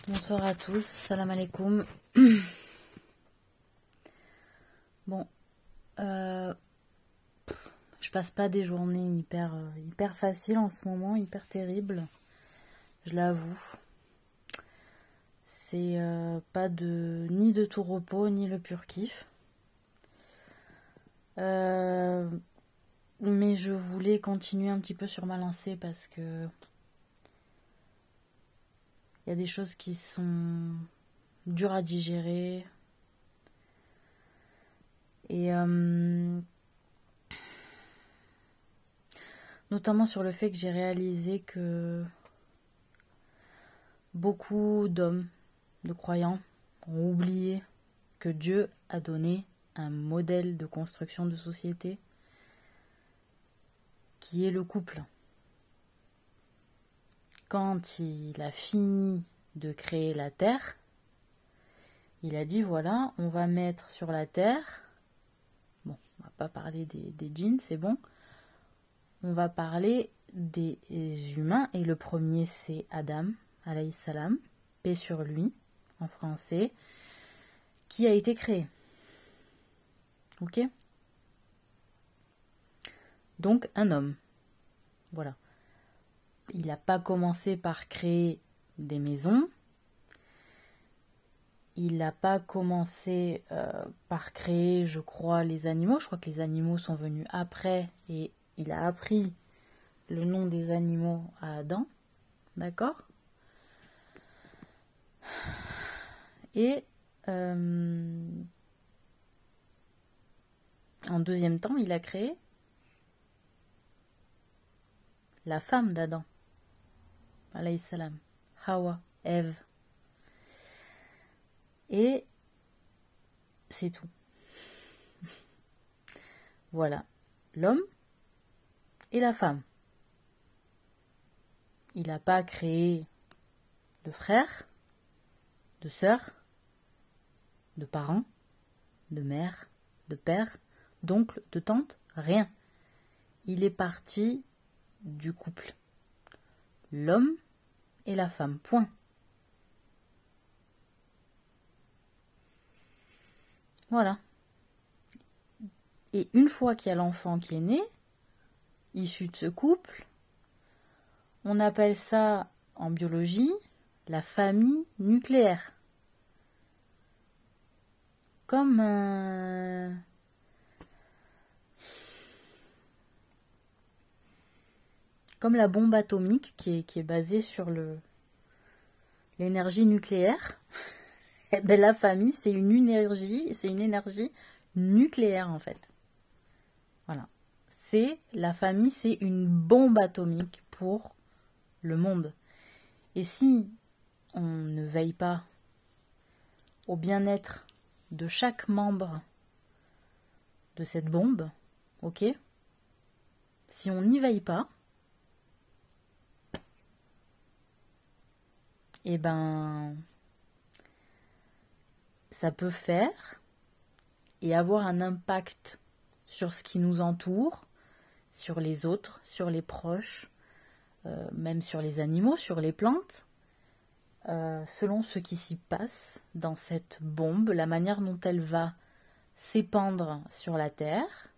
Bonsoir à tous, salam alaikum. Bon, je passe pas des journées hyper faciles en ce moment, hyper terribles, je l'avoue. C'est pas ni de tout repos, ni le pur kiff. Mais je voulais continuer un petit peu sur ma lancée parce que il y a des choses qui sont dures à digérer. Et notamment sur le fait que j'ai réalisé que beaucoup d'hommes, de croyants, ont oublié que Dieu a donné un modèle de construction de société qui est le couple. Quand il a fini de créer la terre, il a dit voilà, on va mettre sur la terre, bon, on va pas parler des djinns, c'est bon, on va parler des humains, et le premier c'est Adam, alayhi salam, paix sur lui, en français, qui a été créé. Ok ? Donc un homme. Voilà. Il n'a pas commencé par créer des maisons. Il n'a pas commencé par créer, je crois, les animaux. Je crois que les animaux sont venus après et il a appris le nom des animaux à Adam. D'accord ? Et en deuxième temps, il a créé la femme d'Adam, alayhi salam, Hawa, Ève. Et c'est tout. Voilà, l'homme et la femme. Il n'a pas créé de frères, de sœurs, de parents, de mères, de pères, d'oncles, de tantes, rien. Il est parti du couple. L'homme et la femme, point. Voilà. Et une fois qu'il y a l'enfant qui est né, issu de ce couple, on appelle ça en biologie la famille nucléaire. Comme la bombe atomique qui est basée sur l'énergie nucléaire. Et ben, la famille, c'est une énergie nucléaire en fait. Voilà. La famille, c'est une bombe atomique pour le monde. Et si on ne veille pas au bien-être de chaque membre de cette bombe, ok ? Si on n'y veille pas, eh ben, ça peut faire et avoir un impact sur ce qui nous entoure, sur les autres, sur les proches, même sur les animaux, sur les plantes, selon ce qui s'y passe dans cette bombe, la manière dont elle va s'épandre sur la Terre,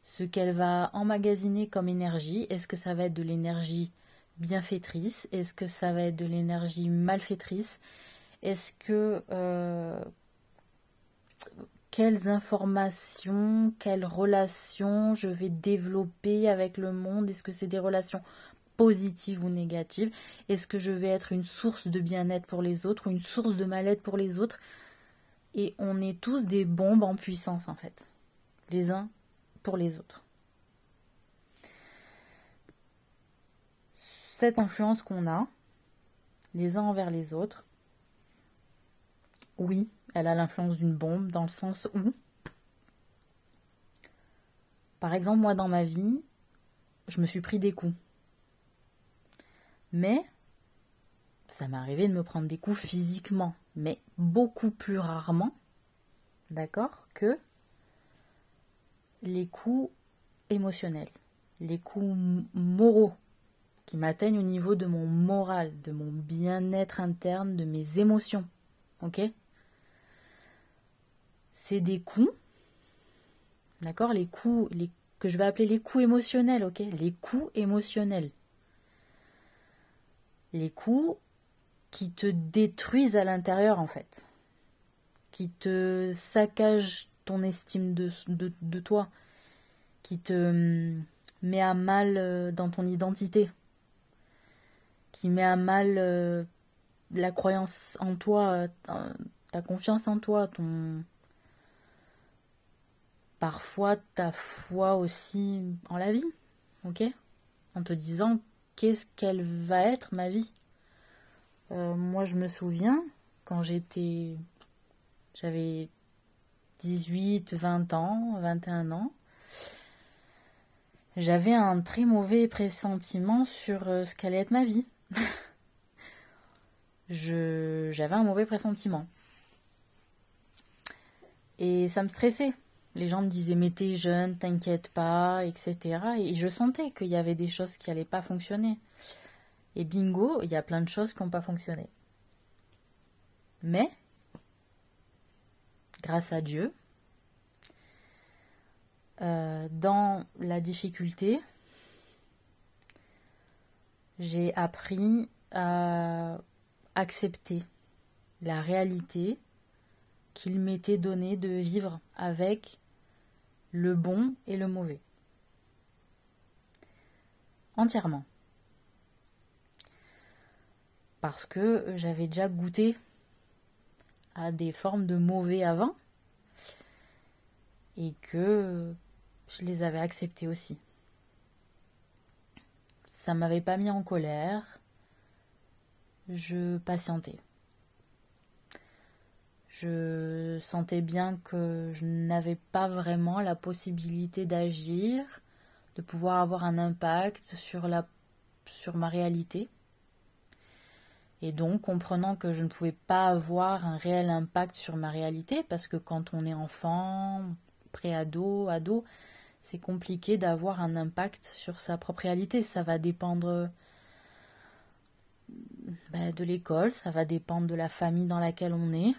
ce qu'elle va emmagasiner comme énergie. Est-ce que ça va être de l'énergie bienfaitrice? Est-ce que ça va être de l'énergie malfaitrice? Est-ce que quelles informations, quelles relations je vais développer avec le monde? Est-ce que c'est des relations positives ou négatives? Est-ce que je vais être une source de bien-être pour les autres ou une source de mal-être pour les autres? Et on est tous des bombes en puissance en fait, les uns pour les autres. Cette influence qu'on a, les uns envers les autres, oui, elle a l'influence d'une bombe dans le sens où, par exemple, moi dans ma vie, je me suis pris des coups. Mais ça m'est arrivé de me prendre des coups physiquement, mais beaucoup plus rarement, d'accord, que les coups émotionnels, les coups moraux qui m'atteignent au niveau de mon moral, de mon bien-être interne, de mes émotions. Ok? C'est des coups, d'accord? Les coups, que je vais appeler les coups émotionnels, ok? Les coups émotionnels. Les coups qui te détruisent à l'intérieur, en fait. Qui te saccagent ton estime de toi. Qui te met à mal dans ton identité. Qui met à mal la croyance en toi, ta confiance en toi, parfois ta foi aussi en la vie, ok? En te disant qu'est-ce qu'elle va être ma vie. Moi je me souviens quand j'avais 18, 20 ans, 21 ans, j'avais un très mauvais pressentiment sur ce qu'allait être ma vie. J'avais un mauvais pressentiment. Et ça me stressait. Les gens me disaient mais t'es jeune, t'inquiète pas, etc. Et je sentais qu'il y avait des choses qui n'allaient pas fonctionner. Et bingo, il y a plein de choses qui n'ont pas fonctionné. Mais, grâce à Dieu, dans la difficulté, j'ai appris à accepter la réalité qu'il m'était donné de vivre avec le bon et le mauvais. Entièrement. Parce que j'avais déjà goûté à des formes de mauvais avant et que je les avais acceptées aussi. Ça m'avait pas mis en colère, je patientais. Je sentais bien que je n'avais pas vraiment la possibilité d'agir, de pouvoir avoir un impact sur ma réalité. Et donc, comprenant que je ne pouvais pas avoir un réel impact sur ma réalité, parce que quand on est enfant, pré-ado, ado, c'est compliqué d'avoir un impact sur sa propre réalité. Ça va dépendre de l'école, ça va dépendre de la famille dans laquelle on est,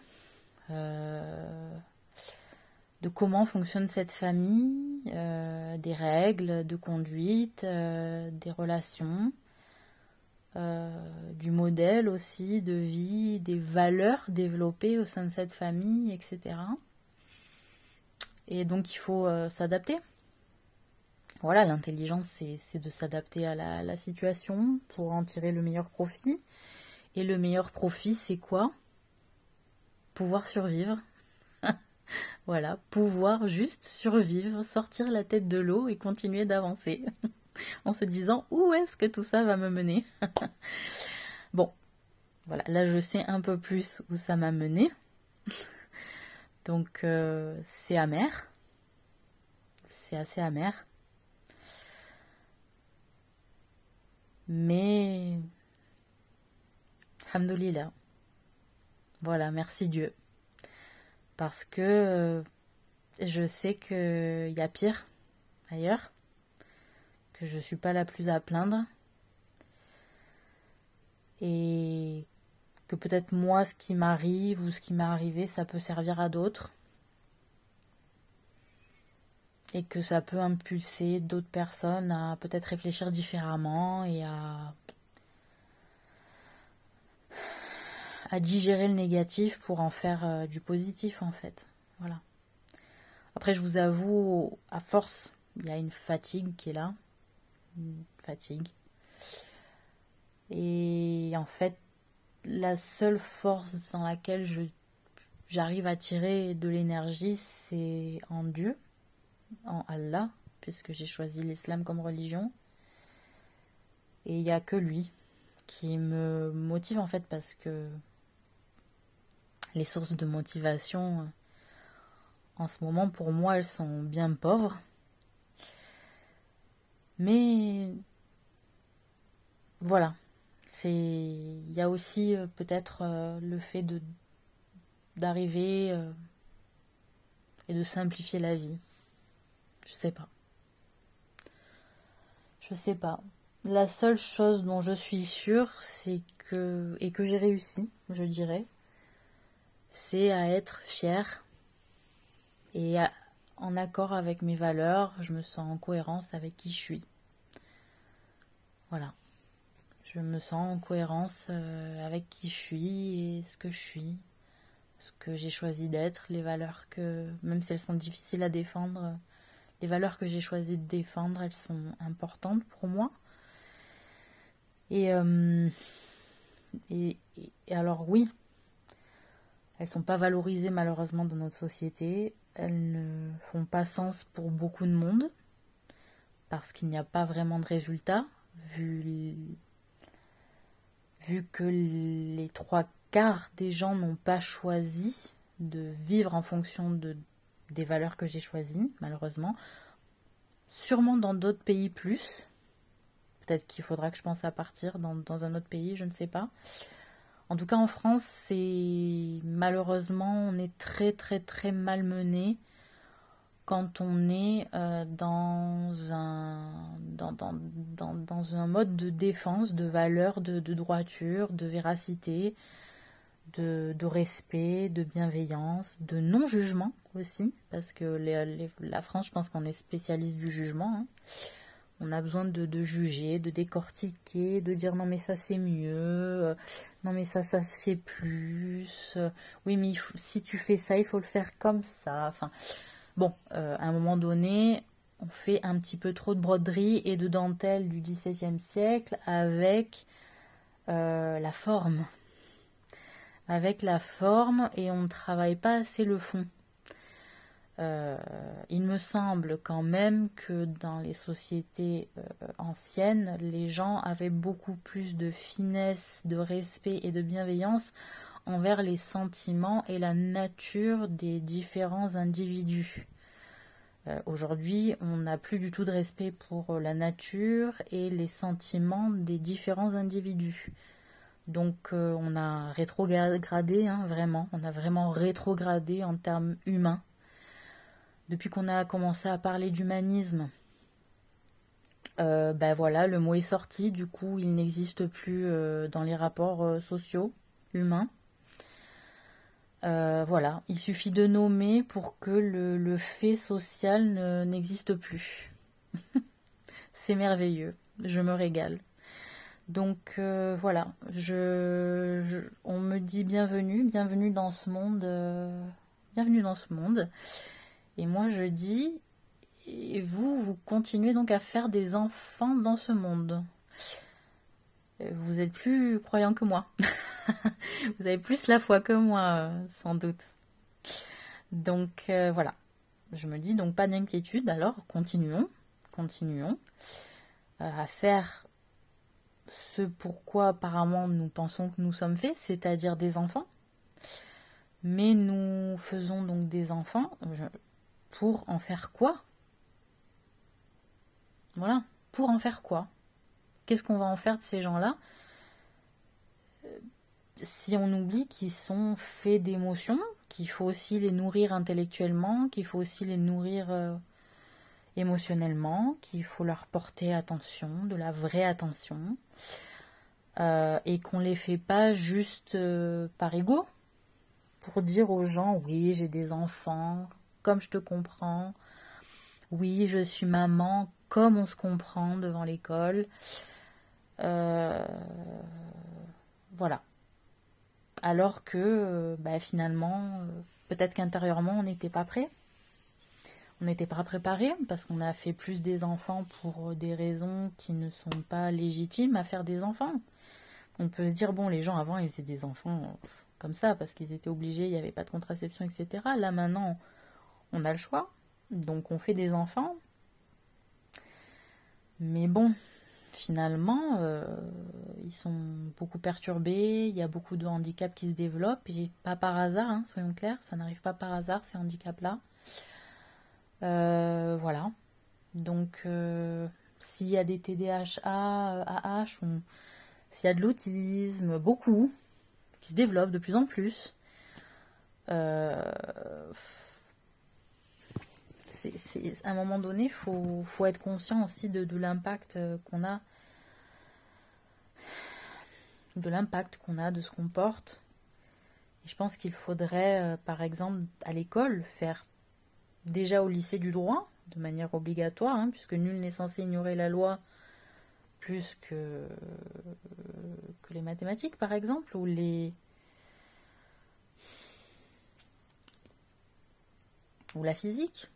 de comment fonctionne cette famille, des règles de conduite, des relations, du modèle aussi de vie, des valeurs développées au sein de cette famille, etc. Et donc il faut s'adapter. Voilà, l'intelligence, c'est de s'adapter à la situation pour en tirer le meilleur profit. Et le meilleur profit, c'est quoi? Pouvoir survivre. Voilà, pouvoir juste survivre, sortir la tête de l'eau et continuer d'avancer. En se disant, où est-ce que tout ça va me mener? Bon, voilà, là je sais un peu plus où ça m'a mené. Donc c'est amer. C'est assez amer. Mais, alhamdoulilah. Voilà, merci Dieu. Parce que je sais qu'il y a pire ailleurs, que je ne suis pas la plus à plaindre. Et que peut-être moi, ce qui m'arrive ou ce qui m'est arrivé, ça peut servir à d'autres. Et que ça peut impulser d'autres personnes à peut-être réfléchir différemment et à digérer le négatif pour en faire du positif en fait. Voilà. Après, je vous avoue, à force, il y a une fatigue qui est là. Une fatigue. Et en fait, la seule force dans laquelle j'arrive à tirer de l'énergie, c'est en Dieu, en Allah, puisque j'ai choisi l'islam comme religion. Et il n'y a que lui qui me motive en fait, parce que les sources de motivation en ce moment pour moi elles sont bien pauvres, mais voilà, il y a aussi peut-être le fait d'arriver et de simplifier la vie. Je sais pas La seule chose dont je suis sûre, c'est que, et que j'ai réussi, je dirais, c'est à être fière et en accord avec mes valeurs. Je me sens en cohérence avec qui je suis. Voilà. Je me sens en cohérence avec qui je suis et ce que je suis, ce que j'ai choisi d'être, les valeurs que, même si elles sont difficiles à défendre, les valeurs que j'ai choisi de défendre, elles sont importantes pour moi. Et, et alors oui, elles sont pas valorisées malheureusement dans notre société. Elles ne font pas sens pour beaucoup de monde parce qu'il n'y a pas vraiment de résultat vu que les 3/4 des gens n'ont pas choisi de vivre en fonction des valeurs que j'ai choisies, malheureusement. Sûrement dans d'autres pays plus. Peut-être qu'il faudra que je pense à partir dans un autre pays, je ne sais pas. En tout cas, en France, malheureusement, on est très très très malmené quand on est dans un mode de défense, de valeur, de droiture, de véracité, de respect, de bienveillance, de non-jugement aussi, parce que la France, je pense qu'on est spécialiste du jugement, hein. On a besoin de juger, de décortiquer, de dire non mais ça c'est mieux, non mais ça se fait plus, oui mais si tu fais ça il faut le faire comme ça. Enfin bon, à un moment donné, on fait un petit peu trop de broderie et de dentelle du XVIIe siècle avec la forme. Avec la forme et on ne travaille pas assez le fond. Il me semble quand même que dans les sociétés anciennes, les gens avaient beaucoup plus de finesse, de respect et de bienveillance envers les sentiments et la nature des différents individus. Aujourd'hui, on n'a plus du tout de respect pour la nature et les sentiments des différents individus. Donc on a rétrogradé, hein, vraiment, on a vraiment rétrogradé en termes humains. Depuis qu'on a commencé à parler d'humanisme, ben voilà, le mot est sorti, du coup il n'existe plus dans les rapports sociaux humains. Voilà, il suffit de nommer pour que le fait social n'existe plus. C'est merveilleux, je me régale. Donc voilà, on me dit bienvenue dans ce monde, bienvenue dans ce monde. Et moi je dis, et vous continuez donc à faire des enfants dans ce monde. Vous êtes plus croyant que moi. Vous avez plus la foi que moi, sans doute. Donc voilà, je me dis donc pas d'inquiétude, alors continuons à faire ce pourquoi apparemment nous pensons que nous sommes faits, c'est-à-dire des enfants. Mais nous faisons donc des enfants pour en faire quoi? Voilà, pour en faire quoi? Qu'est-ce qu'on va en faire de ces gens-là si on oublie qu'ils sont faits d'émotions, qu'il faut aussi les nourrir intellectuellement, qu'il faut aussi les nourrir émotionnellement, qu'il faut leur porter attention, de la vraie attention, et qu'on les fait pas juste par ego, pour dire aux gens, oui, j'ai des enfants, comme je te comprends, oui, je suis maman, comme on se comprend devant l'école. Voilà. Alors que finalement, peut-être qu'intérieurement, on n'était pas prêt. On n'était pas préparé parce qu'on a fait plus des enfants pour des raisons qui ne sont pas légitimes à faire des enfants. On peut se dire, bon, les gens avant, ils faisaient des enfants comme ça parce qu'ils étaient obligés, il n'y avait pas de contraception, etc. Là, maintenant, on a le choix. Donc, on fait des enfants. Mais bon, finalement, ils sont beaucoup perturbés, il y a beaucoup de handicaps qui se développent, et pas par hasard, hein, soyons clairs, ça n'arrive pas par hasard ces handicaps-là. Voilà. Donc, s'il y a des TDAH, AH, ou s'il y a de l'autisme, beaucoup, qui se développent de plus en plus, à un moment donné, faut être conscient aussi de l'impact qu'on a de l'impact qu'on a, de ce qu'on porte. Et je pense qu'il faudrait, par exemple, à l'école, faire déjà au lycée du droit, de manière obligatoire, hein, puisque nul n'est censé ignorer la loi plus que les mathématiques, par exemple, ou la physique.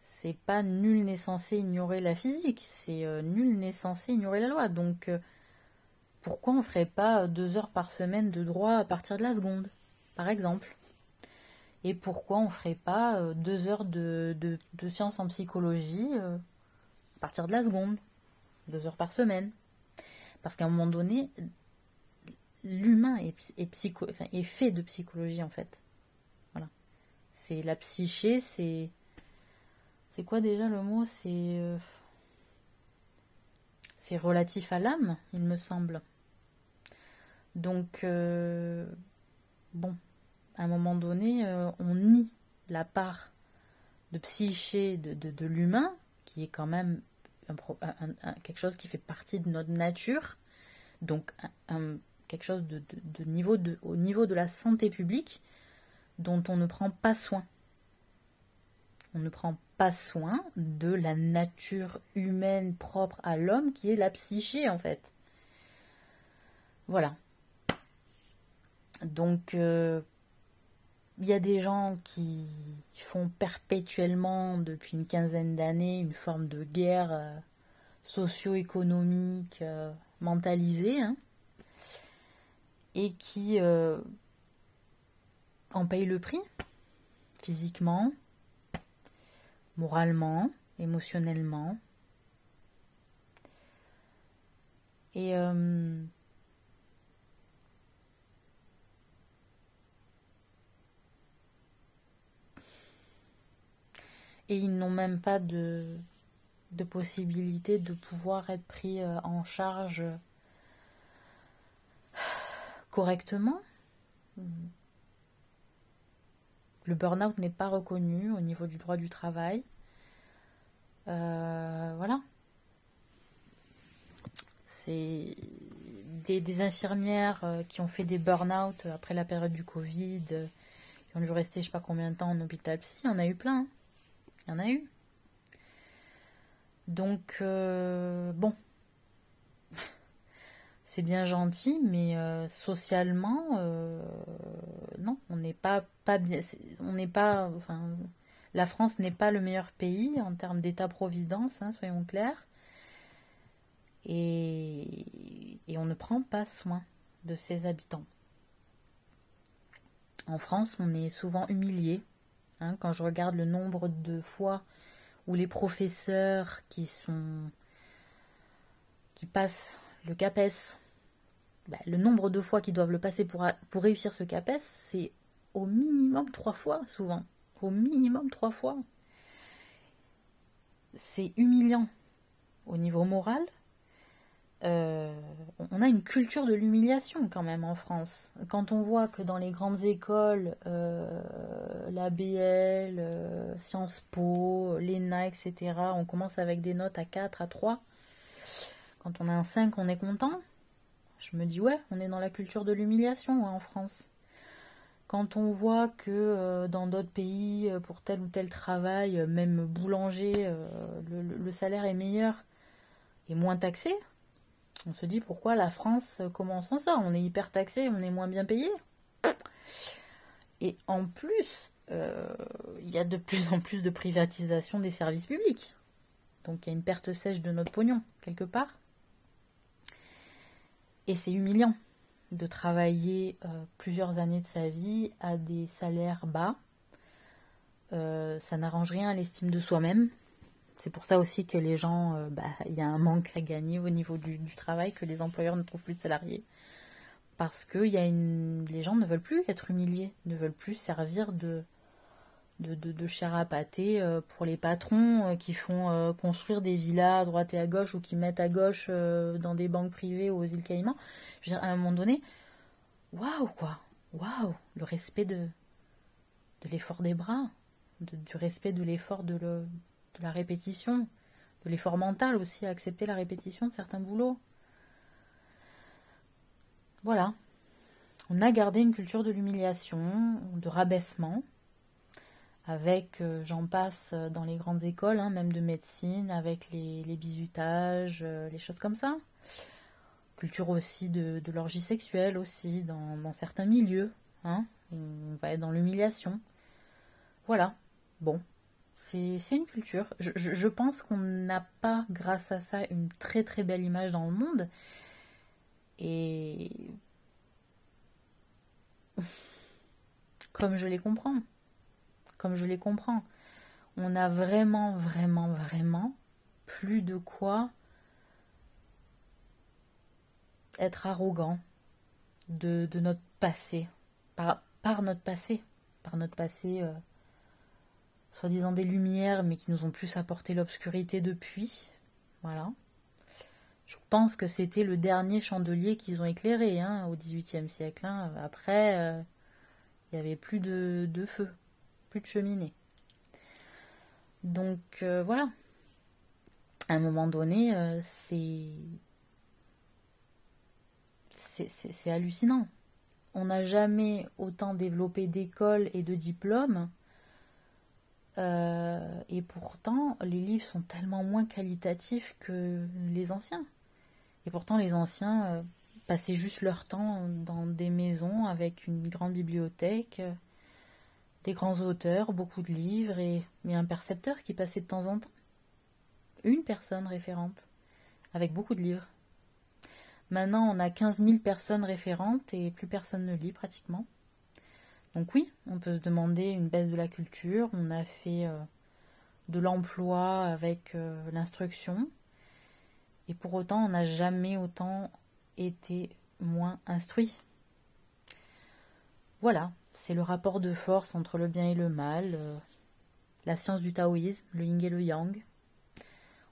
C'est pas nul n'est censé ignorer la physique, c'est nul n'est censé ignorer la loi. Donc, pourquoi on ferait pas 2 heures par semaine de droit à partir de la seconde, par exemple? Et pourquoi on ferait pas 2 heures de sciences en psychologie à partir de la seconde, 2 heures par semaine? Parce qu'à un moment donné, l'humain est fait de psychologie, en fait. Voilà. C'est la psyché, c'est quoi déjà le mot? C'est relatif à l'âme, il me semble. Donc, bon, à un moment donné, on nie la part de psyché de l'humain, qui est quand même quelque chose qui fait partie de notre nature, donc quelque chose au niveau de la santé publique, dont on ne prend pas soin. On ne prend pas soin de la nature humaine propre à l'homme, qui est la psyché, en fait. Voilà. Donc, il y a des gens qui font perpétuellement, depuis une quinzaine d'années, une forme de guerre socio-économique mentalisée, hein, et qui en payent le prix, physiquement, moralement, émotionnellement. Et ils n'ont même pas de possibilité de pouvoir être pris en charge correctement. Le burn-out n'est pas reconnu au niveau du droit du travail. Voilà. C'est des infirmières qui ont fait des burn-out après la période du Covid, qui ont dû rester je sais pas combien de temps en hôpital psy. Il y en a eu plein. Hein. Il y en a eu. Donc, bon. C'est bien gentil, mais socialement, non, on n'est pas bien. On n'est pas. Enfin, la France n'est pas le meilleur pays en termes d'État-providence, hein, soyons clairs. Et on ne prend pas soin de ses habitants. En France, on est souvent humilié. Hein, quand je regarde le nombre de fois où les professeurs qui passent le CAPES, le nombre de fois qu'ils doivent le passer pour réussir ce CAPES, c'est au minimum 3 fois, souvent. Au minimum 3 fois. C'est humiliant au niveau moral. On a une culture de l'humiliation quand même en France. Quand on voit que dans les grandes écoles, l'ABL, Sciences Po, l'ENA, etc., on commence avec des notes à 4, à 3. Quand on a un 5, on est content. Je me dis, ouais, on est dans la culture de l'humiliation en France. Quand on voit que dans d'autres pays, pour tel ou tel travail, même boulanger, le salaire est meilleur et moins taxé, on se dit pourquoi la France, comment on s'en sort? On est hyper taxé, on est moins bien payé. Et en plus, il y a de plus en plus de privatisation des services publics. Donc il y a une perte sèche de notre pognon, quelque part. Et c'est humiliant de travailler plusieurs années de sa vie à des salaires bas. Ça n'arrange rien à l'estime de soi-même. C'est pour ça aussi que les gens, il y a un manque à gagner au niveau du travail, que les employeurs ne trouvent plus de salariés. Parce que les gens ne veulent plus être humiliés, ne veulent plus servir de chair à pâté pour les patrons qui font construire des villas à droite et à gauche, ou qui mettent à gauche dans des banques privées ou aux îles Caïmans. Je veux dire, à un moment donné, waouh quoi, waouh, le respect de l'effort des bras, du respect de l'effort de la répétition, de l'effort mental aussi, à accepter la répétition de certains boulots. Voilà. On a gardé une culture de l'humiliation, de rabaissement, avec, j'en passe dans les grandes écoles, hein, même de médecine, avec les bizutages, les choses comme ça. Culture aussi de l'orgie sexuelle aussi, dans certains milieux. Hein. On va être dans l'humiliation. Voilà. Bon. C'est une culture. Je pense qu'on n'a pas, grâce à ça, une très très belle image dans le monde. Et comme je les comprends. Comme je les comprends. On a vraiment, vraiment, vraiment plus de quoi être arrogant de notre passé. Par notre passé. Par notre passé, soi-disant des lumières, mais qui nous ont plus apporté l'obscurité depuis. Voilà. Je pense que c'était le dernier chandelier qu'ils ont éclairé hein, au XVIIIe siècle. Hein. Après, il n'y avait plus de feu, plus de cheminée. Donc voilà. À un moment donné, c'est hallucinant. On n'a jamais autant développé d'écoles et de diplômes. Et pourtant, les livres sont tellement moins qualitatifs que les anciens. Et pourtant, les anciens passaient juste leur temps dans des maisons avec une grande bibliothèque, des grands auteurs, beaucoup de livres et un percepteur qui passait de temps en temps. Une personne référente, avec beaucoup de livres. Maintenant, on a 15 000 personnes référentes et plus personne ne lit pratiquement. Donc oui, on peut se demander une baisse de la culture. On a fait de l'emploi avec l'instruction. Et pour autant, on n'a jamais autant été moins instruit. Voilà, c'est le rapport de force entre le bien et le mal, la science du taoïsme, le yin et le yang.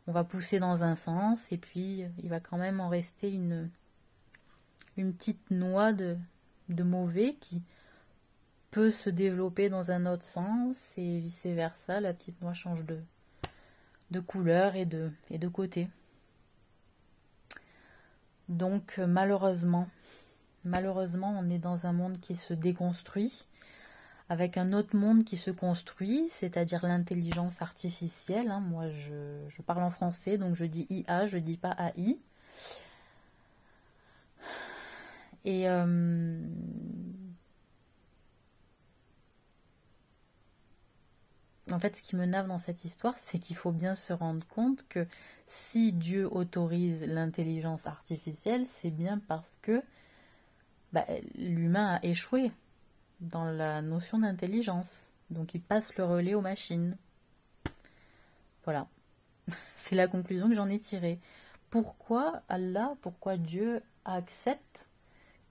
On va pousser dans un sens et puis il va quand même en rester une petite noix de mauvais qui peut se développer dans un autre sens et vice-versa, la petite noix change de couleur et de côté. Donc malheureusement, on est dans un monde qui se déconstruit, avec un autre monde qui se construit, c'est-à-dire l'intelligence artificielle. Hein. Moi, je parle en français, donc je dis IA, je dis pas AI. Et en fait, ce qui me nave dans cette histoire, c'est qu'il faut bien se rendre compte que si Dieu autorise l'intelligence artificielle, c'est bien parce que l'humain a échoué dans la notion d'intelligence. Donc il passe le relais aux machines. Voilà. C'est la conclusion que j'en ai tirée. Pourquoi Dieu accepte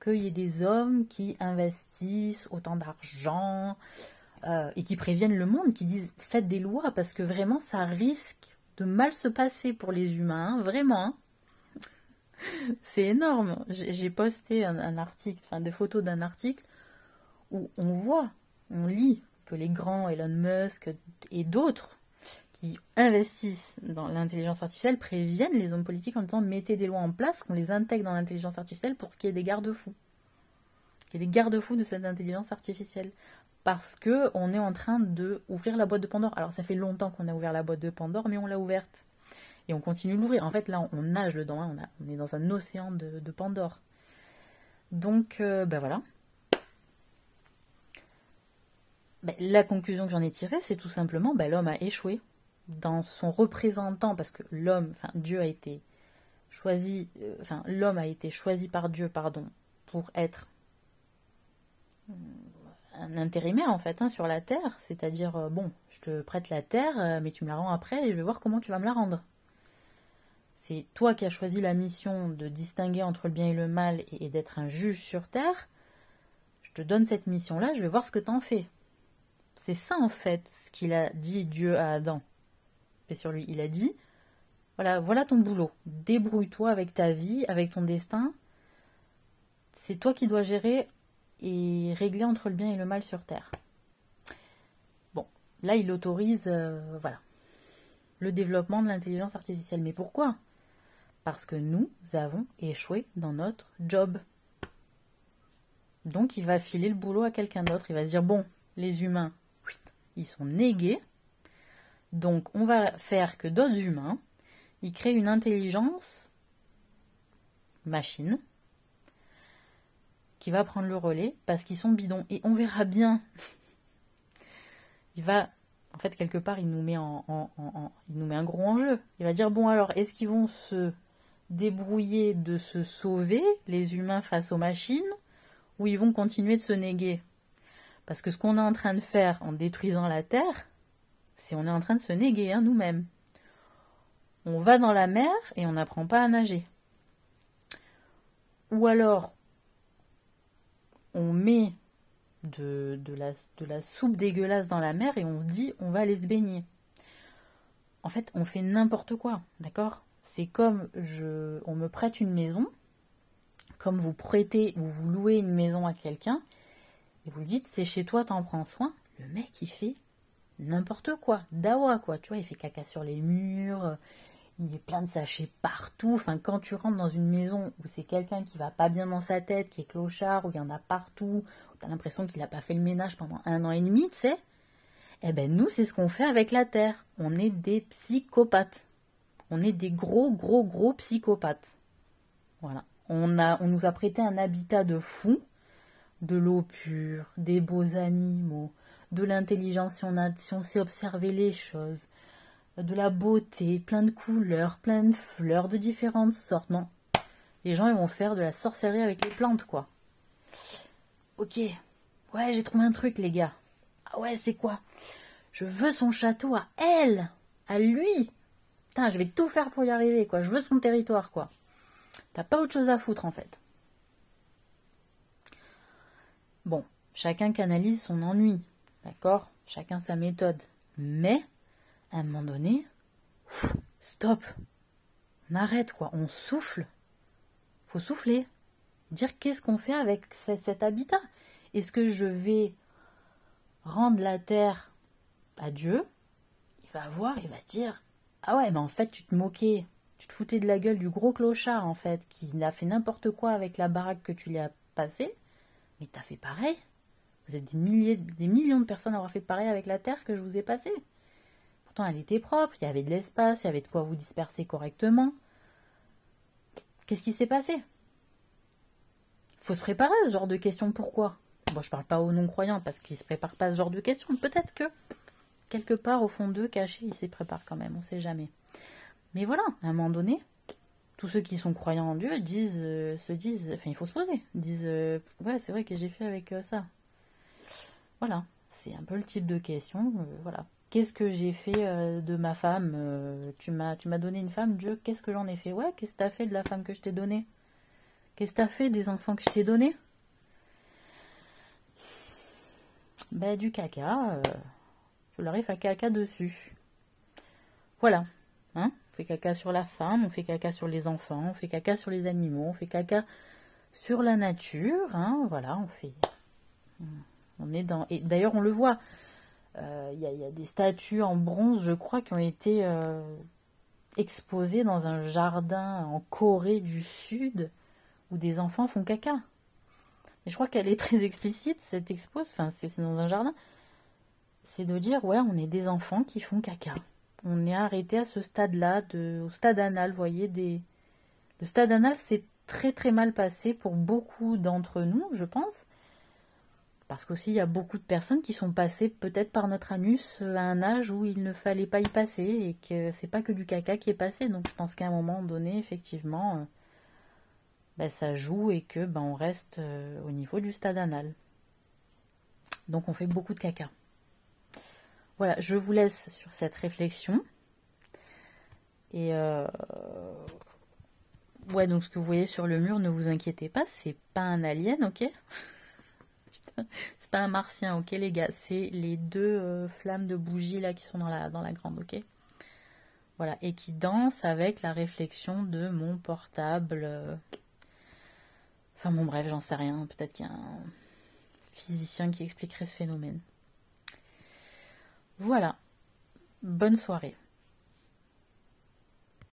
qu'il y ait des hommes qui investissent autant d'argent et qui préviennent le monde, qui disent faites des lois parce que vraiment ça risque de mal se passer pour les humains, hein, vraiment. Hein. C'est énorme. J'ai posté un article, des photos d'un article où on lit que les grands Elon Musk et d'autres qui investissent dans l'intelligence artificielle préviennent les hommes politiques en disant mettez des lois en place, qu'on les intègre dans l'intelligence artificielle pour qu'il y ait des garde-fous. Qu'il y ait des garde-fous de cette intelligence artificielle. Parce qu'on est en train d'ouvrir la boîte de Pandore. Alors ça fait longtemps qu'on a ouvert la boîte de Pandore, mais on l'a ouverte. Et on continue de l'ouvrir. En fait, là, on nage dedans. Hein. On est dans un océan de Pandore. Donc, voilà. La conclusion que j'en ai tirée, c'est tout simplement, l'homme a échoué dans son représentant, parce que Dieu a été choisi, l'homme a été choisi par Dieu, pour être un intérimaire en fait sur la terre, c'est-à-dire je te prête la terre, mais tu me la rends après et je vais voir comment tu vas me la rendre. C'est toi qui as choisi la mission de distinguer entre le bien et le mal et d'être un juge sur terre. Je te donne cette mission-là, je vais voir ce que t'en fais. C'est ça en fait ce qu'il a dit Dieu à Adam. Et sur lui, il a dit voilà ton boulot. Débrouille-toi avec ta vie, avec ton destin. C'est toi qui dois gérer et régler entre le bien et le mal sur terre. Bon, là il autorise le développement de l'intelligence artificielle. Mais pourquoi ? Parce que nous avons échoué dans notre job. Donc il va filer le boulot à quelqu'un d'autre. Il va se dire, bon, les humains, ils sont négués. Donc on va faire que d'autres humains, ils créent une intelligence machine qui va prendre le relais parce qu'ils sont bidons. Et on verra bien. En fait, quelque part, il nous met il nous met un gros enjeu. Il va dire, bon alors, est-ce qu'ils vont se débrouiller de se sauver, les humains face aux machines, ou ils vont continuer de se néguer? Parce que ce qu'on est en train de faire en détruisant la Terre, c'est on est en train de se néguer nous-mêmes. On va dans la mer et on n'apprend pas à nager. Ou alors, on met de la soupe dégueulasse dans la mer et on se dit on va aller se baigner. En fait, on fait n'importe quoi, d'accord? C'est comme on me prête une maison, comme vous prêtez ou vous louez une maison à quelqu'un, et vous lui dites c'est chez toi, t'en prends soin. Le mec, il fait n'importe quoi, dawa quoi, tu vois, il fait caca sur les murs, il met plein de sachets partout. Enfin, quand tu rentres dans une maison où c'est quelqu'un qui va pas bien dans sa tête, qui est clochard, où il y en a partout, où t'as l'impression qu'il a pas fait le ménage pendant 1 an et demi, tu sais, eh ben nous, c'est ce qu'on fait avec la Terre. On est des psychopathes. On est des gros psychopathes. Voilà. On nous a prêté un habitat de fou, de l'eau pure, des beaux animaux, de l'intelligence si on sait observer les choses, de la beauté, plein de couleurs, plein de fleurs de différentes sortes. Non, les gens ils vont faire de la sorcellerie avec les plantes, quoi. Ok, ouais, j'ai trouvé un truc, les gars. Ah ouais, c'est quoi? Je veux son château à elle, à lui. Putain, je vais tout faire pour y arriver, quoi. Je veux son territoire, quoi. T'as pas autre chose à foutre, en fait. Bon, chacun canalise son ennui, d'accord? Chacun sa méthode. Mais, à un moment donné, stop. On arrête, quoi. On souffle. Faut souffler. Dire qu'est-ce qu'on fait avec cet habitat. Est-ce que je vais rendre la terre à Dieu? Il va voir, il va dire, ah ouais, mais en fait, tu te moquais, tu te foutais de la gueule du gros clochard, en fait, qui a fait n'importe quoi avec la baraque que tu lui as passée, mais t'as fait pareil. Vous êtes des millions de personnes à avoir fait pareil avec la terre que je vous ai passée. Pourtant, elle était propre, il y avait de l'espace, il y avait de quoi vous disperser correctement. Qu'est-ce qui s'est passé? Faut se préparer à ce genre de questions, pourquoi? Bon, je parle pas aux non-croyants parce qu'ils se préparent pas à ce genre de questions. Peut-être que, quelque part, au fond d'eux, cachés, ils s'y préparent quand même, on sait jamais. Mais voilà, à un moment donné, tous ceux qui sont croyants en Dieu se disent, enfin il faut se poser, disent, ouais c'est vrai que j'ai fait avec ça. Voilà, c'est un peu le type de question, voilà. Qu'est-ce que j'ai fait de ma femme? Tu m'as donné une femme, Dieu, qu'est-ce que j'en ai fait? Ouais, qu'est-ce que t'as fait de la femme que je t'ai donnée? Qu'est-ce que t'as fait des enfants que je t'ai donnés? Ben du caca, je leur ai fait caca dessus. Voilà, hein? On fait caca sur la femme, on fait caca sur les enfants, on fait caca sur les animaux, on fait caca sur la nature, hein? Voilà, on est dans... Et d'ailleurs, on le voit, y a des statues en bronze, je crois, qui ont été exposées dans un jardin en Corée du Sud, où des enfants font caca. Et je crois qu'elle est très explicite, cette expo, enfin, c'est dans un jardin. C'est de dire, ouais, on est des enfants qui font caca. On est arrêté à ce stade-là, au stade anal, vous voyez, le stade anal, c'est très très mal passé pour beaucoup d'entre nous, je pense. Parce qu'aussi, il y a beaucoup de personnes qui sont passées peut-être par notre anus à un âge où il ne fallait pas y passer et que c'est pas que du caca qui est passé. Donc je pense qu'à un moment donné, effectivement, ça joue et que on reste au niveau du stade anal. Donc on fait beaucoup de caca. Voilà, je vous laisse sur cette réflexion. Et ouais, donc ce que vous voyez sur le mur, ne vous inquiétez pas, c'est pas un alien, ok? C'est pas un martien, ok les gars? C'est les deux flammes de bougie là qui sont dans la grande, ok? Voilà, et qui dansent avec la réflexion de mon portable. Enfin bon bref, j'en sais rien, peut-être qu'il y a un physicien qui expliquerait ce phénomène. Voilà, bonne soirée.